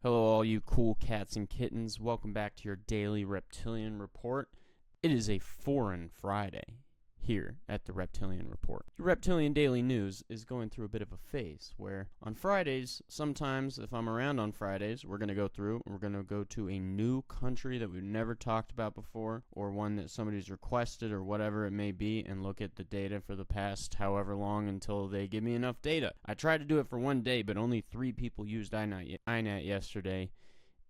Hello, all you cool cats and kittens. Welcome back to your daily Reptilian Report. It is a foreign Friday here at the Reptilian Report. Your Reptilian Daily News is going through a bit of a phase where on Fridays, sometimes if I'm around on Fridays, we're going to go through and we're going to go to a new country that we've never talked about before, or one that somebody's requested or whatever it may be, and look at the data for the past however long until they give me enough data. I tried to do it for one day, but only 3 people used iNet yesterday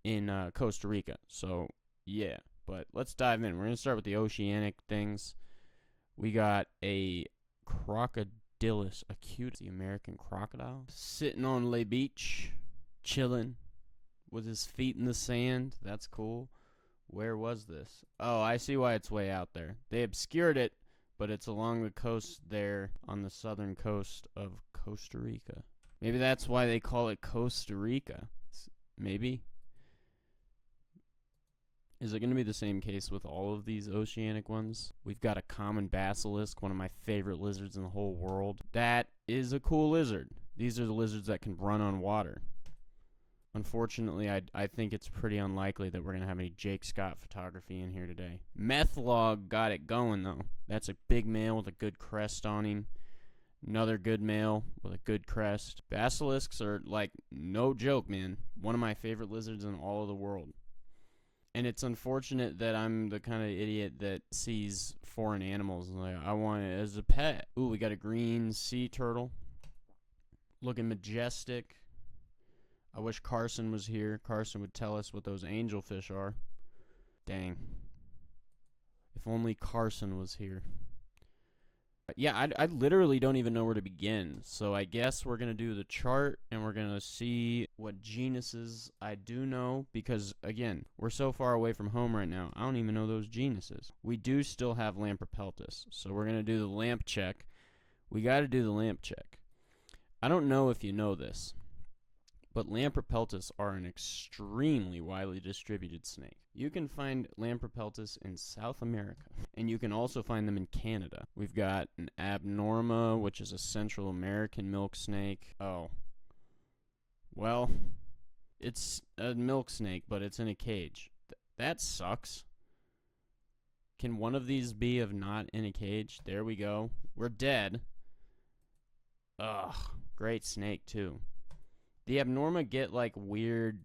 in Costa Rica. So, yeah. But let's dive in. We're going to start with the oceanic things. We got a Crocodilus acutus, the American crocodile, sitting on the beach, chilling with his feet in the sand. That's cool. Where was this? Oh, I see why it's way out there. They obscured it, but it's along the coast there on the southern coast of Costa Rica. Maybe that's why they call it Costa Rica. Maybe. Is it going to be the same case with all of these oceanic ones? We've got a common basilisk, one of my favorite lizards in the whole world. That is a cool lizard. These are the lizards that can run on water. Unfortunately, I think it's pretty unlikely that we're going to have any Jake Scott photography in here today. Methlog got it going, though. That's a big male with a good crest on him. Another good male with a good crest. Basilisks are, like, no joke, man. One of my favorite lizards in all of the world. And it's unfortunate that I'm the kind of idiot that sees foreign animals and like, I want it as a pet. Ooh, we got a green sea turtle. Looking majestic. I wish Carson was here. Carson would tell us what those angelfish are. Dang. If only Carson was here. Yeah, I literally don't even know where to begin. So I guess we're going to do the chart and we're going to see what genuses I do know. Because, again, we're so far away from home right now, I don't even know those genuses. We do still have Lampripeltis. So we're going to do the lamp check. We got to do the lamp check. I don't know if you know this, but Lampripeltis are an extremely widely distributed snake. You can find Lampripeltis in South America, and you can also find them in Canada. We've got an Abnorma, which is a Central American milk snake. Oh. Well, it's a milk snake, but it's in a cage. That sucks. Can one of these be of not in a cage? There we go. We're dead. Ugh. Great snake, too. The Abnorma get, like, weird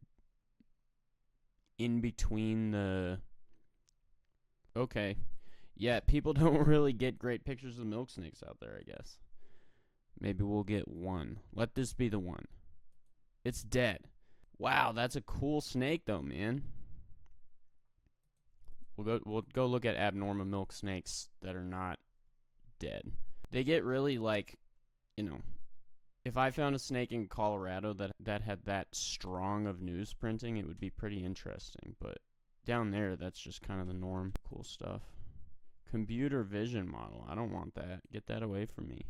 in between the... Okay. Yeah, people don't really get great pictures of milk snakes out there, I guess. Maybe we'll get one. Let this be the one. It's dead. Wow, that's a cool snake, though, man. We'll go look at Abnorma milk snakes that are not dead. They get really, like, you know... If I found a snake in Colorado that had that strong of newsprinting, it would be pretty interesting. But down there, that's just kind of the norm. Cool stuff. Computer vision model. I don't want that. Get that away from me.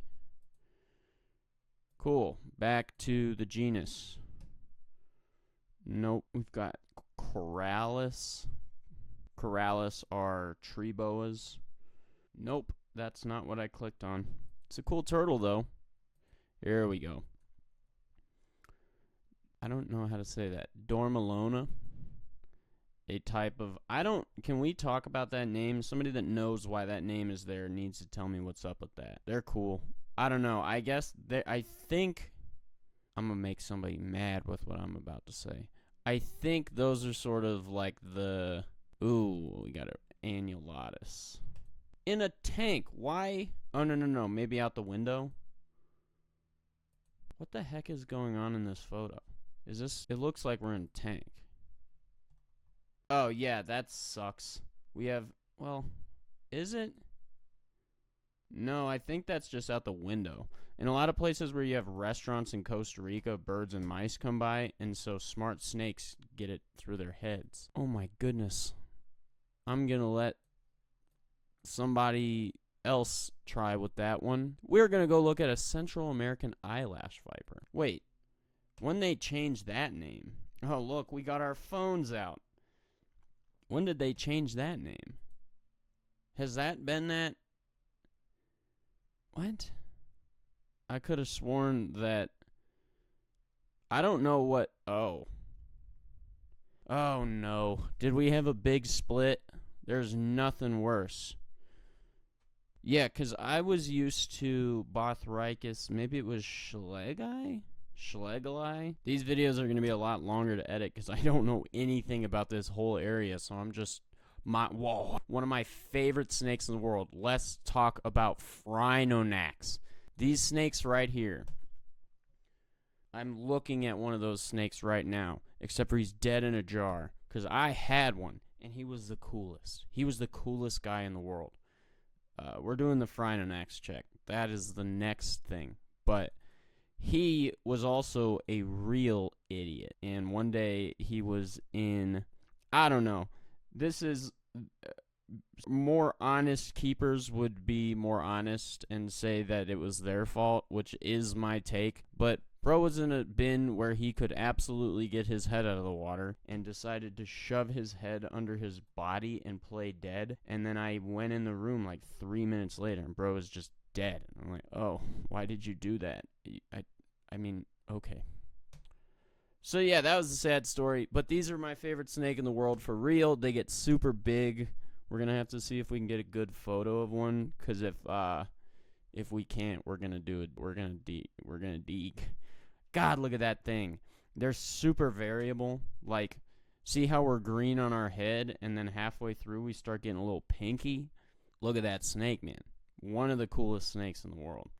Cool. Back to the genus. Nope. We've got Corallus. Corallus are tree boas. Nope. That's not what I clicked on. It's a cool turtle, though. Here we go. I don't know how to say that. Dormalona. A type of... Can we talk about that name? Somebody that knows why that name is there needs to tell me what's up with that. They're cool. I don't know. I guess... I think... I'm going to make somebody mad with what I'm about to say. I think those are sort of like the... Ooh, we got an annulatus. In a tank. Why? Oh, no. Maybe out the window? What the heck is going on in this photo? Is this... It looks like we're in a tank. Oh, yeah, that sucks. We have... Well, is it? No, I think that's just out the window. In a lot of places where you have restaurants in Costa Rica, birds and mice come by, and so smart snakes get it through their heads. Oh, my goodness. I'm gonna let somebody... else try with that one. We're gonna go look at a Central American eyelash viper. Wait, when they changed that name? Oh, look, we got our phones out. When did they change that name? Has that been that? What? I could have sworn that... I don't know what... Oh. Oh no. Did we have a big split? There's nothing worse. Yeah, because I was used to Bothricus. Maybe it was Schlegeli? These videos are going to be a lot longer to edit because I don't know anything about this whole area, so I'm just... Whoa. One of my favorite snakes in the world. Let's talk about Phrynonax. These snakes right here. I'm looking at one of those snakes right now, except for he's dead in a jar, because I had one, and he was the coolest. He was the coolest guy in the world. We're doing the Phrynonax check. That is the next thing. But he was also a real idiot, and one day he was in, I don't know, this is... more honest keepers would be more honest and say that it was their fault, which is my take. But bro was in a bin where he could absolutely get his head out of the water and decided to shove his head under his body and play dead. And then I went in the room like 3 minutes later and bro was just dead. And I'm like, oh, why did you do that? I mean, okay. So yeah, that was a sad story. But these are my favorite snake in the world for real. They get super big. We're gonna have to see if we can get a good photo of one, cause if we can't, we're gonna do it. We're gonna deke. God, look at that thing. They're super variable. Like, see how we're green on our head, and then halfway through we start getting a little pinky. Look at that snake, man. One of the coolest snakes in the world.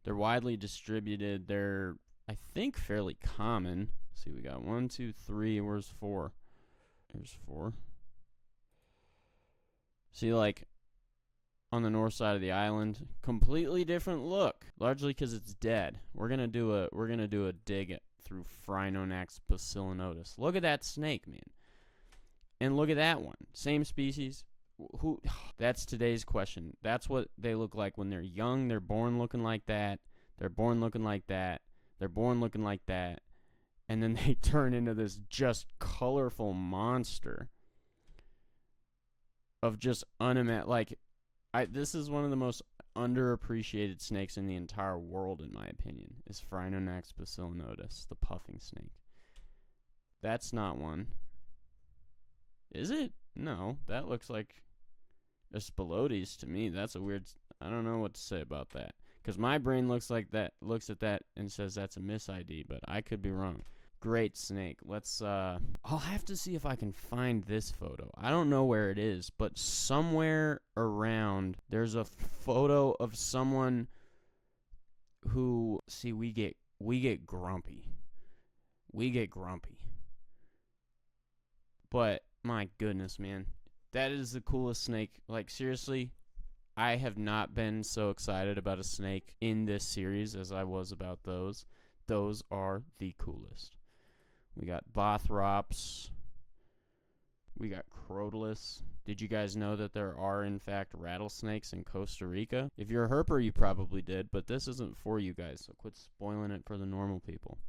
They're widely distributed. They're, I think, fairly common. Let's see, we got 1, 2, 3. Where's 4? There's 4. See, like, on the north side of the island, completely different look, largely because it's dead. We're gonna do a dig through Phrynonax bacillinotus. Look at that snake, man, and look at that one. Same species. Who? That's today's question. That's what they look like when they're young. They're born looking like that. They're born looking like that. They're born looking like that, and then they turn into this just colorful monster of just this is one of the most underappreciated snakes in the entire world, in my opinion, is Phrynonax bacillinotus, the puffing snake. That's not one. Is it? No, that looks like a Spilotes to me. That's a weird... I don't know what to say about that, because my brain looks at that and says that's a mis-ID, but I could be wrong. Great snake. Let's, I'll have to see if I can find this photo. I don't know where it is, but somewhere around, there's a photo of someone who, see, we get grumpy. We get grumpy. But, my goodness, man. That is the coolest snake. Like, seriously, I have not been so excited about a snake in this series as I was about those. Those are the coolest. We got Bothrops. We got Crotalus. Did you guys know that there are, in fact, rattlesnakes in Costa Rica? If you're a herper, you probably did, but this isn't for you guys, so quit spoiling it for the normal people.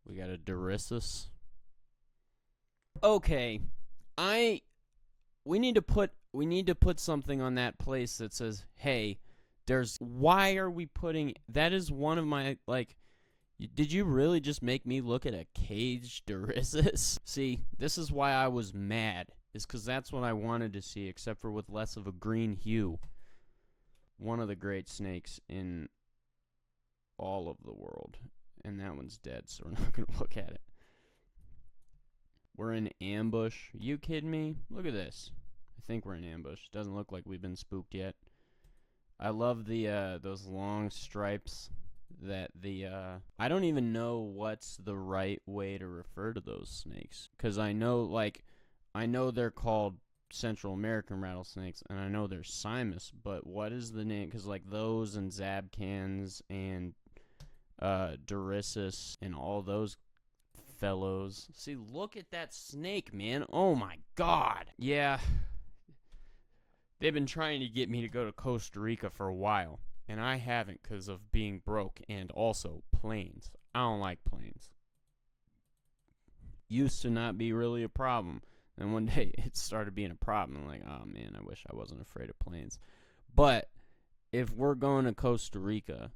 We got a Dorissus. Okay, we need to put something on that place that says, hey, why are we putting, that is one of my, like, did you really just make me look at a caged Dorissus? See, this is why I was mad, is because that's what I wanted to see, except for with less of a green hue. One of the great snakes in all of the world, and that one's dead, so we're not going to look at it. We're in ambush. Are you kidding me? Look at this. I think we're in ambush. Doesn't look like we've been spooked yet. I love the those long stripes that I don't even know what's the right way to refer to those snakes, because I know they're called Central American rattlesnakes, and I know they're Simus, but what is the name? Because like those and Zabcans and Dorissus and all those fellows. See, look at that snake, man. Oh my god. Yeah. They've been trying to get me to go to Costa Rica for a while, and I haven't because of being broke and also planes. I don't like planes. Used to not be really a problem. And one day it started being a problem. I'm like, oh man, I wish I wasn't afraid of planes. But if we're going to Costa Rica,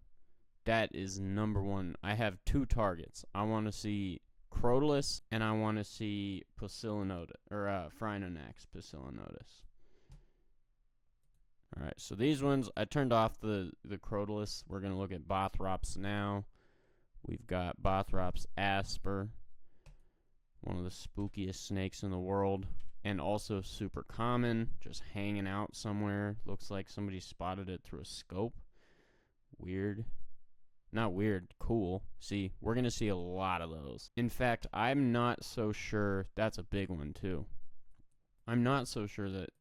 that is number one. I have 2 targets. I want to see Crotalus, and I want to see Pusillinotus, or Phrynonax Pusillinotus. Alright, so these ones, I turned off the Crotalus. We're going to look at Bothrops now. We've got Bothrops asper, one of the spookiest snakes in the world, and also super common, just hanging out somewhere. Looks like somebody spotted it through a scope. Weird. Not weird, cool. See, we're going to see a lot of those. In fact, I'm not so sure, that's a big one too. I'm not so sure that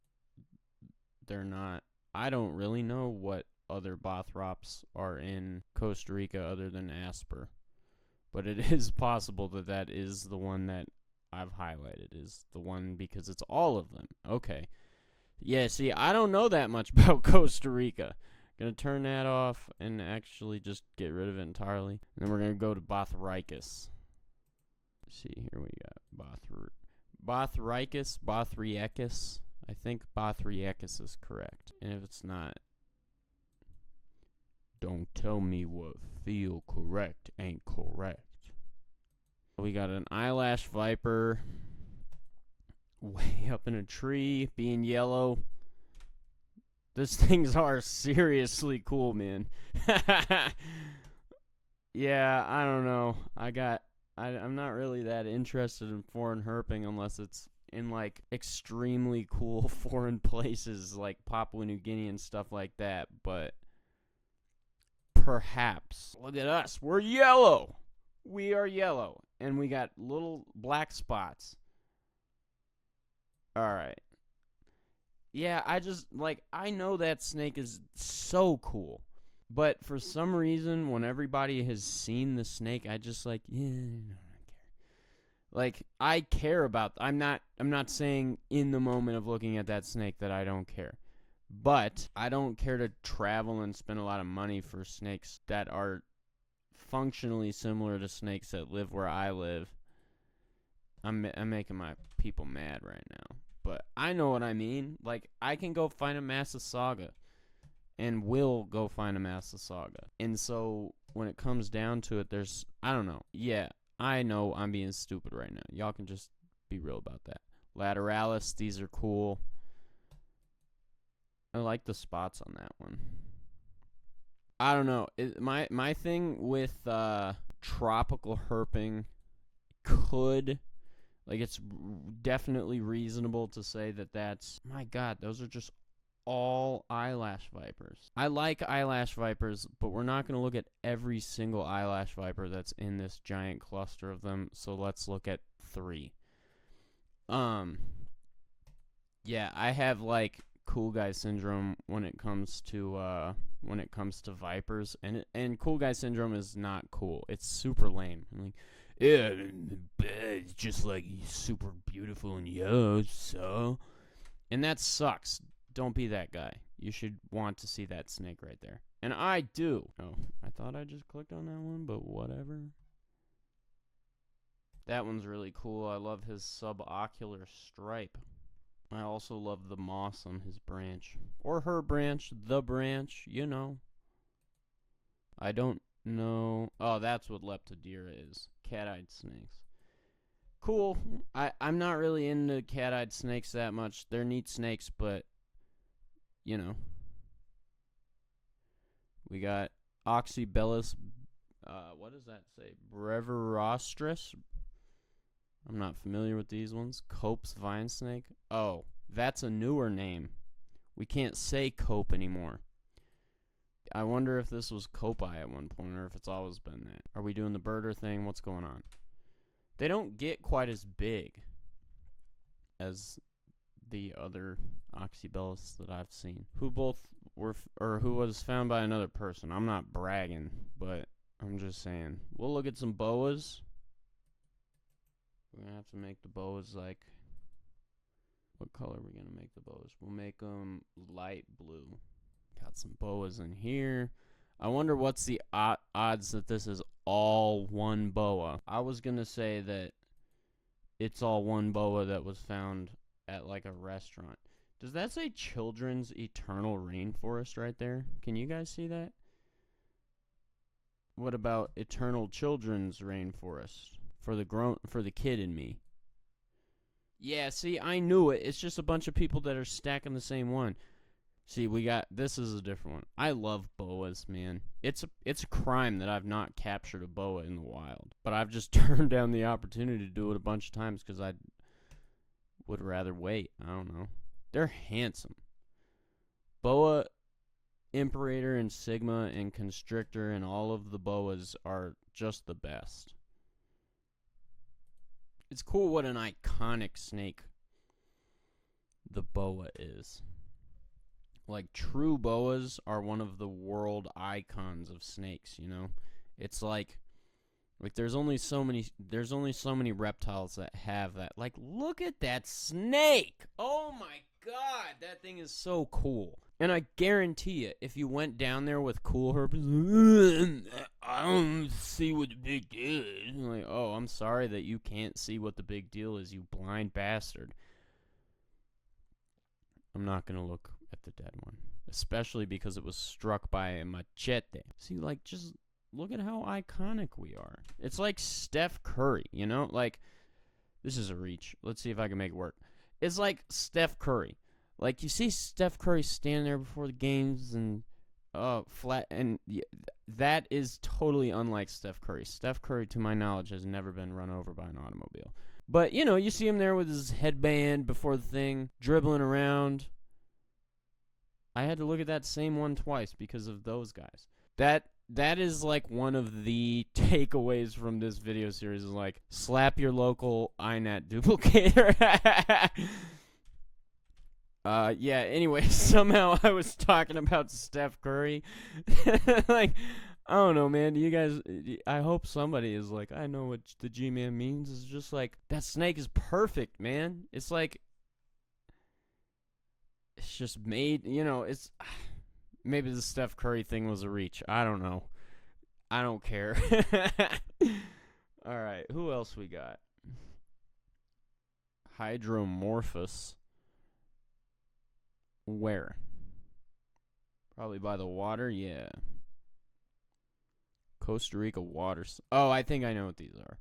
they're not, I don't really know what other Bothrops are in Costa Rica other than asper. But it is possible that that is the one that I've highlighted, is the one because it's all of them. Okay. Yeah, see, I don't know that much about Costa Rica. Gonna turn that off and actually just get rid of it entirely. And then we're gonna go to Bothricus. Let's see, here we got Bothricus. I think Bothricus is correct. And if it's not, don't tell me what feel correct ain't correct. We got an eyelash viper way up in a tree, being yellow. These things are seriously cool, man. Yeah, I don't know. I'm not really that interested in foreign herping unless it's in, like, extremely cool foreign places like Papua New Guinea and stuff like that, but perhaps. Look at us. We're yellow. We are yellow. And we got little black spots. Alright. Yeah, I know that snake is so cool. But for some reason, when everybody has seen the snake, I just I don't care. Like, I care about, I'm not saying in the moment of looking at that snake that I don't care. But I don't care to travel and spend a lot of money for snakes that are functionally similar to snakes that live where I live. I'm making my people mad right now. But I know what I mean. Like, I can go find a Massasauga. And will go find a Massasauga. And so, when it comes down to it, there's, I don't know. Yeah, I know I'm being stupid right now. Y'all can just be real about that. Lateralis, these are cool. I like the spots on that one. I don't know. My thing with tropical herping could... Like, it's definitely reasonable to say that that's... My God, those are just all eyelash vipers. I like eyelash vipers, but we're not going to look at every single eyelash viper that's in this giant cluster of them, so let's look at 3. Yeah, I have, like, cool guy syndrome when it comes to vipers, and cool guy syndrome is not cool. It's super lame. I'm like, yeah, it's just like super beautiful and yellow, so. And that sucks. Don't be that guy. You should want to see that snake right there. And I do. Oh, I thought I just clicked on that one, but whatever. That one's really cool. I love his subocular stripe. I also love the moss on his branch. Or her branch, the branch, you know. I don't know. Oh, that's what Leptodira is. Cat-eyed snakes. Cool. I'm not really into cat-eyed snakes that much. They're neat snakes, but, you know. We got Oxybellus, what does that say? Brevirostris? I'm not familiar with these ones. Cope's vine snake. Oh, that's a newer name. We can't say Cope anymore. I wonder if this was Copi at one point, or if it's always been that. Are we doing the birder thing? What's going on? They don't get quite as big as the other Oxybellus that I've seen. Who both were, or who was found by another person. I'm not bragging, but I'm just saying. We'll look at some boas. We're going to have to make the boas like... What color are we going to make the boas? We'll make them light blue. Got some boas in here. I wonder what's the odds that this is all one boa. I was going to say that it's all one boa that was found at like a restaurant. Does that say Children's Eternal Rainforest right there? Can you guys see that? What about Eternal Children's Rainforest? for the kid in me. Yeah, see, I knew it. It's just a bunch of people that are stacking the same one. See, this is a different one. I love boas, man. It's a crime that I've not captured a boa in the wild. But I've just turned down the opportunity to do it a bunch of times because I would rather wait. I don't know. They're handsome. Boa, Imperator, and Sigma, and Constrictor, and all of the boas are just the best. It's cool what an iconic snake the boa is. Like, true boas are one of the world icons of snakes, you know? It's like there's only so many reptiles that have that. Like, look at that snake! Oh my god, that thing is so cool. And I guarantee you, if you went down there with cool herps, I don't see what the big deal is. Like, oh, I'm sorry that you can't see what the big deal is, you blind bastard. I'm not gonna look at the dead one, especially because it was struck by a machete. See, like, just look at how iconic we are. It's like Steph Curry, you know? Like, this is a reach. Let's see if I can make it work. It's like Steph Curry. Like, you see Steph Curry standing there before the games and flat, and that is totally unlike Steph Curry. Steph Curry, to my knowledge, has never been run over by an automobile. But, you know, you see him there with his headband before the thing, dribbling around. I had to look at that same one twice because of those guys. That is, like, one of the takeaways from this video series is, like, slap your local INAT duplicator. Yeah, anyway, somehow I was talking about Steph Curry. Like, I don't know, man. You guys, I hope somebody is like, I know what the G-Man means. It's just like, that snake is perfect, man. It's like, it's just made, you know, it's, maybe the Steph Curry thing was a reach. I don't know. I don't care. Alright, who else we got? Hydromorphus. Where? Probably by the water, yeah. Costa Rica waters. Oh, I think I know what these are.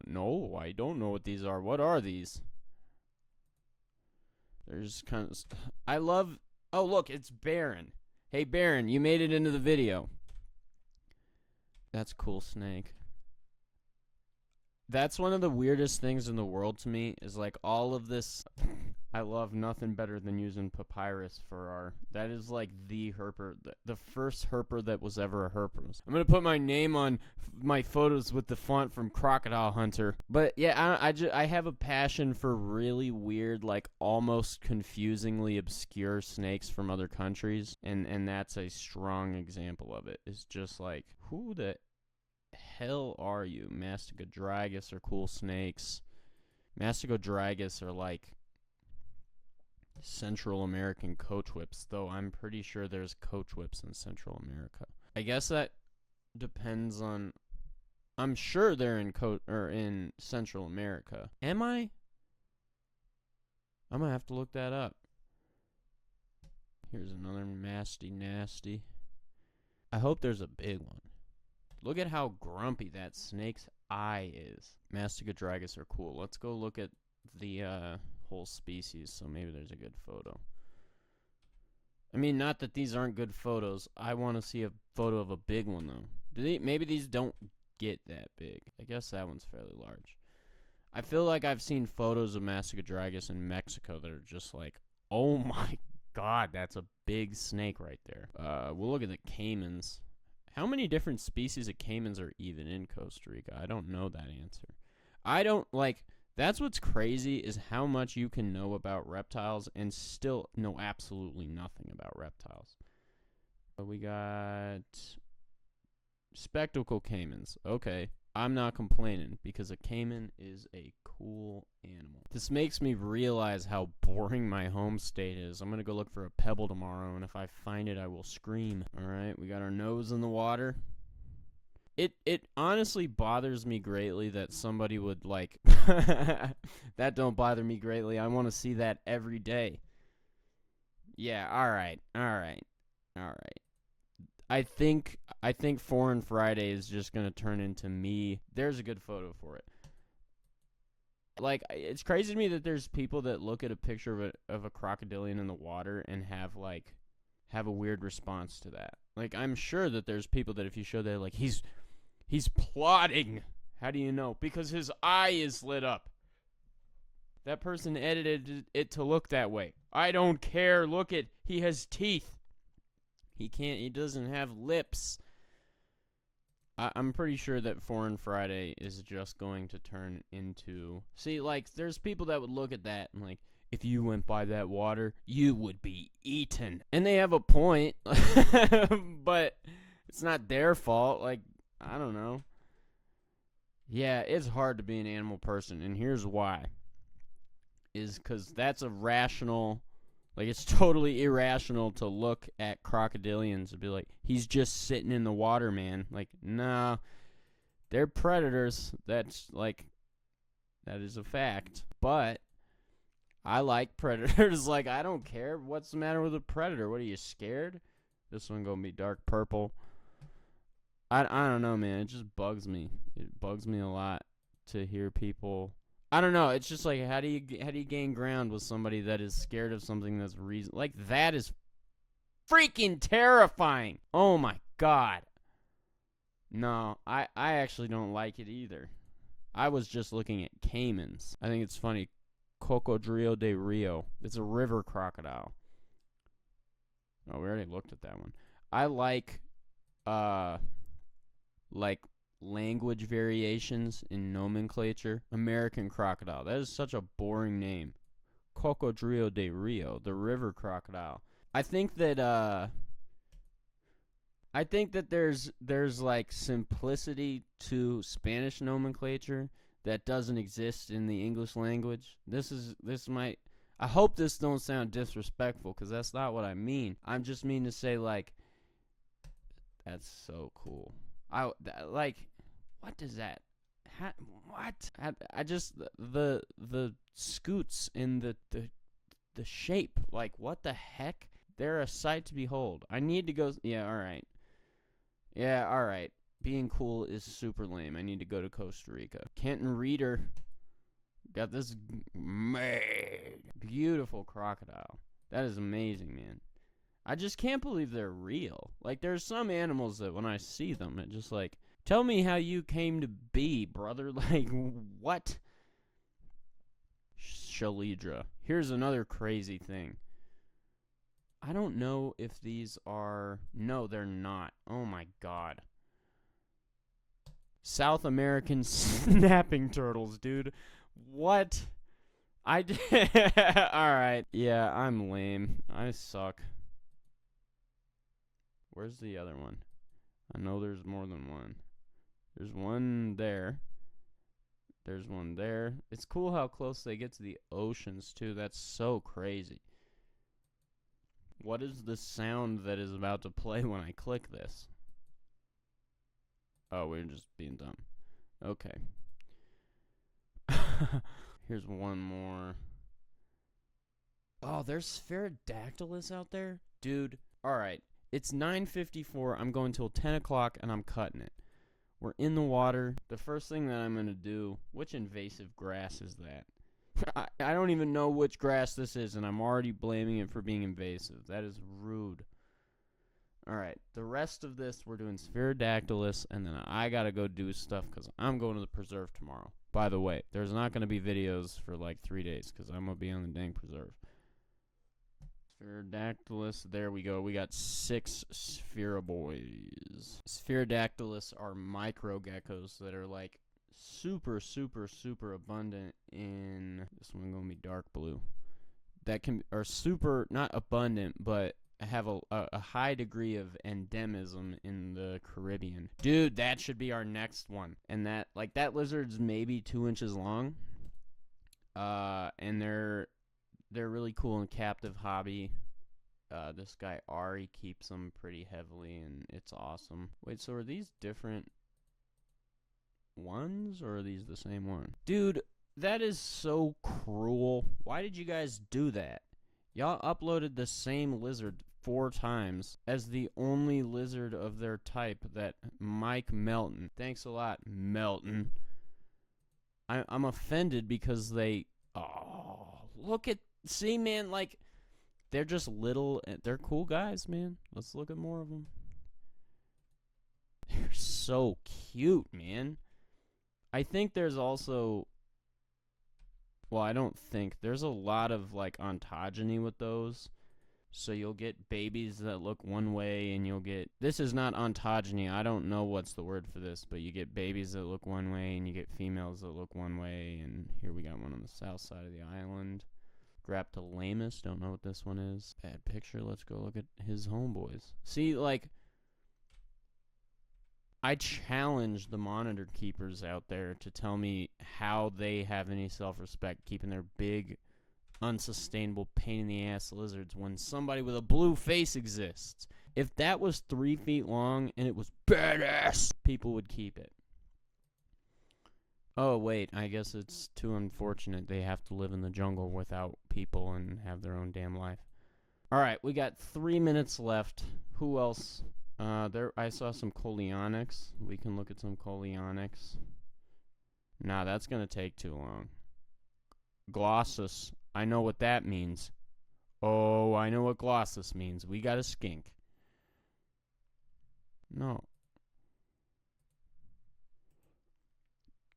No, I don't know what these are. What are these? There's kind of... I love... Oh, look, it's Baron. Hey, Baron, you made it into the video. That's a cool snake. That's one of the weirdest things in the world to me, is like all of this... I love nothing better than using papyrus for our... That is like the herper, the first herper that was ever a herper. I'm going to put my name on my photos with the font from Crocodile Hunter. But yeah, I have a passion for really weird, like almost confusingly obscure snakes from other countries. And that's a strong example of it. It's just like, who the hell are you? Mastigodragus are cool snakes. Mastigodragus are like Central American coach whips, though I'm pretty sure there's coach whips in Central America. I guess that depends on... I'm sure they're in Central America. Am I? I'm gonna have to look that up. Here's another nasty. I hope there's a big one. Look at how grumpy that snake's eye is. Mastigodragus are cool. Let's go look at the whole species, so maybe there's a good photo. I mean, not that these aren't good photos. I want to see a photo of a big one, though. Maybe these don't get that big. I guess that one's fairly large. I feel like I've seen photos of Mastigodragus in Mexico that are just like, oh my god, that's a big snake right there. We'll look at the caimans. How many different species of caimans are even in Costa Rica? I don't know that answer. I don't, like... That's what's crazy, is how much you can know about reptiles and still know absolutely nothing about reptiles. We got spectacle caimans. Okay, I'm not complaining because a caiman is a cool animal. This makes me realize how boring my home state is. I'm going to go look for a pebble tomorrow, and if I find it, I will scream. Alright, we got our nose in the water. It honestly bothers me greatly that somebody would, like... That don't bother me greatly. I want to see that every day. Yeah, alright. I think Foreign Friday is just gonna turn into me. There's a good photo for it. Like, it's crazy to me that there's people that look at a picture of a crocodilian in the water and have a weird response to that. Like, I'm sure that there's people that if you show that, like, he's plotting. How do you know? Because his eye is lit up. That person edited it to look that way. I don't care. Look at, he has teeth. He doesn't have lips. I'm pretty sure that Foreign Friday is just going to turn into... See, like, there's people that would look at that and, like, if you went by that water, you would be eaten. And they have a point, but it's not their fault. Like, I don't know. Yeah, it's hard to be an animal person, and here's why. Is because that's a rational... Like, it's totally irrational to look at crocodilians and be like, he's just sitting in the water, man. Like, nah, they're predators. That's, like, that is a fact. But I like predators. Like, I don't care. What's the matter with a predator? What, are you scared? This one gonna be dark purple. I don't know, man. It just bugs me. It bugs me a lot to hear people... I don't know. It's just like, how do you gain ground with somebody that is scared of something that's reason? Like, that is freaking terrifying. Oh my god. No, I actually don't like it either. I was just looking at caimans. I think it's funny. Cocodrilo de Rio. It's a river crocodile. Oh, we already looked at that one. I like language variations in nomenclature. American crocodile. That is such a boring name. Cocodrilo de Rio, the river crocodile. I think that there's like simplicity to Spanish nomenclature that doesn't exist in the English language. I hope this don't sound disrespectful, because that's not what I mean. I just mean to say, like, that's so cool. What does that? What? I just the scoots in the shape. Like, what the heck? They're a sight to behold. I need to go. Yeah, all right. Yeah, all right. Being cool is super lame. I need to go to Costa Rica. Kenton Reader got this beautiful crocodile. That is amazing, man. I just can't believe they're real. Like, there's some animals that when I see them, it just like, tell me how you came to be, brother. Like, what? Shalidra. Here's another crazy thing. I don't know if these are... No, they're not. Oh my god. South American snapping turtles, dude. What? Alright. Yeah, I'm lame. I suck. Where's the other one? I know there's more than one. There's one there. There's one there. It's cool how close they get to the oceans, too. That's so crazy. What is the sound that is about to play when I click this? Oh, we're just being dumb. Okay. Here's one more. Oh, there's Spherodactylus out there? Dude, alright. It's 9:54. I'm going till 10 o'clock, and I'm cutting it. We're in the water. The first thing that I'm going to do... Which invasive grass is that? I don't even know which grass this is, and I'm already blaming it for being invasive. That is rude. Alright, the rest of this, we're doing Spherodactylus, and then I gotta go do stuff, because I'm going to the preserve tomorrow. By the way, there's not going to be videos for like 3 days, because I'm going to be on the dang preserve. Spherodactylus, there we go. We got 6 Spheroboys. Spherodactylus are micro geckos that are like super, super, super abundant in... This one going to be dark blue. That are super, not abundant, but have a high degree of endemism in the Caribbean. Dude, that should be our next one. And that lizard's maybe 2 inches long. And they're really cool in captive hobby. This guy Ari keeps them pretty heavily, and it's awesome. Wait, so are these different ones, or are these the same one? Dude, that is so cruel. Why did you guys do that? Y'all uploaded the same lizard 4 times as the only lizard of their type that Mike Melton. Thanks a lot, Melton. I'm offended because they... Oh, look at... See, man, like, they're just little... They're cool guys, man. Let's look at more of them. They're so cute, man. I think there's also... Well, I don't think. There's a lot of, like, ontogeny with those. So you'll get babies that look one way, and you'll get... This is not ontogeny. I don't know what's the word for this, but you get babies that look one way, and you get females that look one way, and here we got one on the south side of the island. Graptolamus, don't know what this one is. Bad picture, let's go look at his homeboys. See, like... I challenge the monitor keepers out there to tell me how they have any self-respect keeping their big, unsustainable, pain-in-the-ass lizards when somebody with a blue face exists. If that was 3 feet long and it was badass, people would keep it. Oh, wait, I guess it's too unfortunate they have to live in the jungle without people and have their own damn life. Alright, we got 3 minutes left. Who else? I saw some Coleonyx. We can look at some Coleonyx. Nah, that's gonna take too long. Glossus. I know what that means. Oh, I know what Glossus means. We got a skink. No.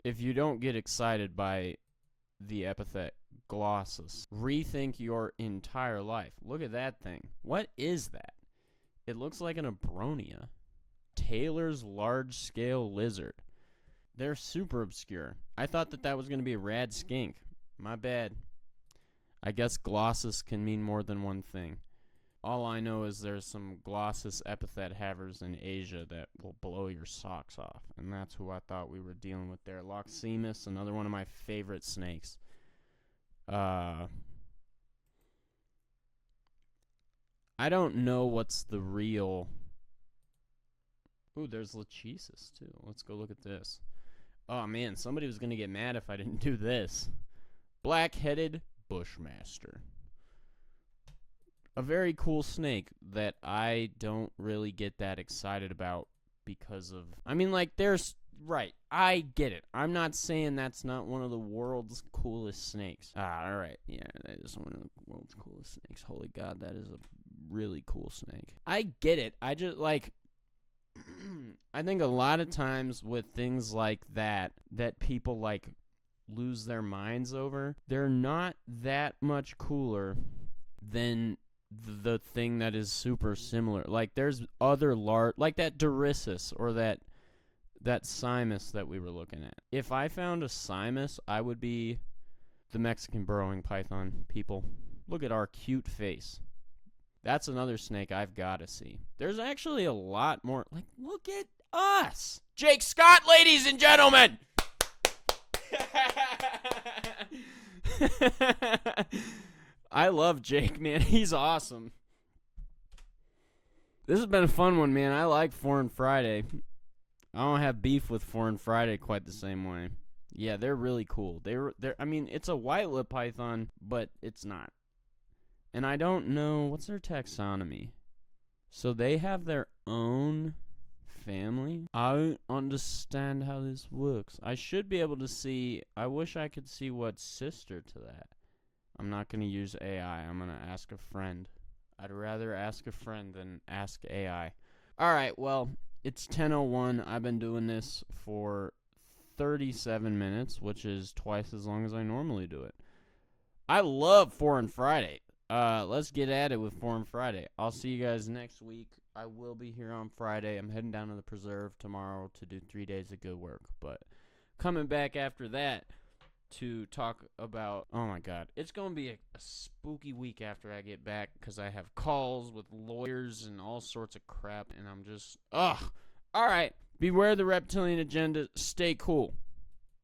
If you don't get excited by the epithet Glossus, rethink your entire life. Look at that thing. What is that? It looks like an Abronia. Taylor's large-scale lizard. They're super obscure. I thought that was going to be a rad skink. My bad. I guess glossus can mean more than one thing. All I know is there's some glossus epithet havers in Asia that will blow your socks off. And that's who I thought we were dealing with there. Loximus, another one of my favorite snakes. I don't know what's the real... Ooh, there's Lachesis, too. Let's go look at this. Oh, man, somebody was going to get mad if I didn't do this. Black-headed Bushmaster. A very cool snake that I don't really get that excited about because of... I mean, like, there's... Right, I get it. I'm not saying that's not one of the world's coolest snakes. Alright, yeah, that is one of the world's coolest snakes. Holy God, that is a really cool snake. I get it. I just, like... I think a lot of times with things like that people, like, lose their minds over, they're not that much cooler than the thing that is super similar. Like, there's other large... Like that Dorissus or that Simus that we were looking at. If I found a Simus, I would be the Mexican burrowing python people. Look at our cute face. That's another snake I've got to see. There's actually a lot more. Like, look at us. Jake Scott, ladies and gentlemen. I love Jake, man. He's awesome. This has been a fun one, man. I like Foreign Friday. I don't have beef with Foreign Friday quite the same way. Yeah, they're really cool. They're I mean, it's a white lip python, but it's not. And I don't know what's their taxonomy. So they have their own family. I don't understand how this works. I should be able to see. I wish I could see what's sister to that. I'm not going to use AI. I'm going to ask a friend. I'd rather ask a friend than ask AI. All right, well, it's 10:01. I've been doing this for 37 minutes, which is twice as long as I normally do it. I love Foreign Friday. Let's get at it with Foreign Friday. I'll see you guys next week. I will be here on Friday. I'm heading down to the preserve tomorrow to do 3 days of good work. But coming back after that to talk about... Oh, my God. It's going to be a spooky week after I get back because I have calls with lawyers and all sorts of crap. And I'm just... Ugh. All right. Beware the reptilian agenda. Stay cool.